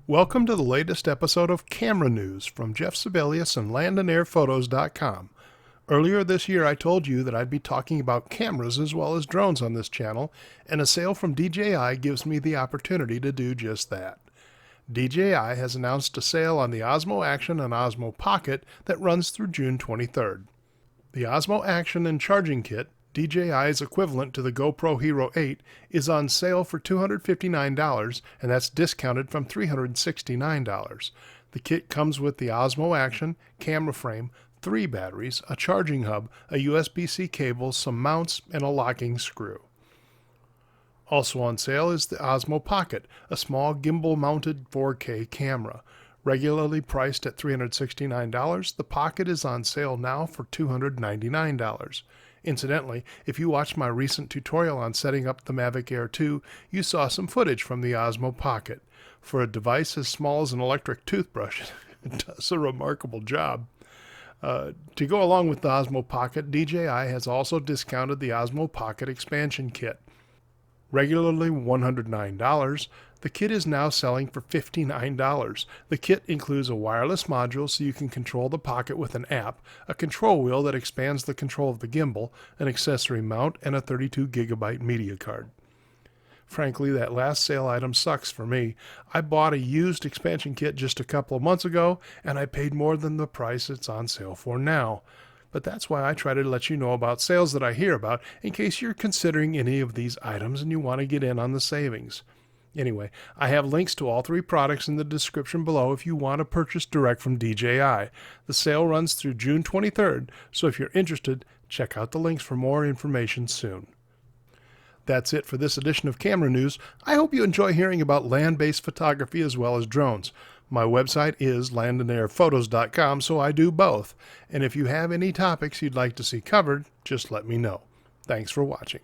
Welcome to the latest episode of Camera News from Jeff Sibelius and landandairphotos.com. Earlier this year I told you that I'd be talking about cameras as well as drones on this channel, and a sale from DJI gives me the opportunity to do just that. DJI has announced a sale on the Osmo Action and Osmo Pocket that runs through June 23rd. The Osmo Action and Charging Kit, DJI's equivalent to the GoPro Hero 8, is on sale for $259, and that's discounted from $369. The kit comes with the Osmo Action, camera frame, 3 batteries, a charging hub, a USB-C cable, some mounts, and a locking screw. Also on sale is the Osmo Pocket, a small gimbal-mounted 4K camera. Regularly priced at $369, the Pocket is on sale now for $299. Incidentally, if you watched my recent tutorial on setting up the Mavic Air 2, you saw some footage from the Osmo Pocket. For a device as small as an electric toothbrush, it does a remarkable job. To go along with the Osmo Pocket, DJI has also discounted the Osmo Pocket Expansion Kit. Regularly $109, the kit is now selling for $59. The kit includes a wireless module so you can control the Pocket with an app, a control wheel that expands the control of the gimbal, an accessory mount, and a 32GB media card. Frankly, that last sale item sucks for me. I bought a used expansion kit just a couple of months ago, and I paid more than the price it's on sale for now. But that's why I try to let you know about sales that I hear about in case you're considering any of these items and you want to get in on the savings. Anyway, I have links to all 3 products in the description below if you want to purchase direct from DJI. The sale runs through June 23rd, so if you're interested, check out the links for more information soon. That's it for this edition of Camera News. I hope you enjoy hearing about land-based photography as well as drones. My website is landandairphotos.com, so I do both. And if you have any topics you'd like to see covered, just let me know. Thanks for watching.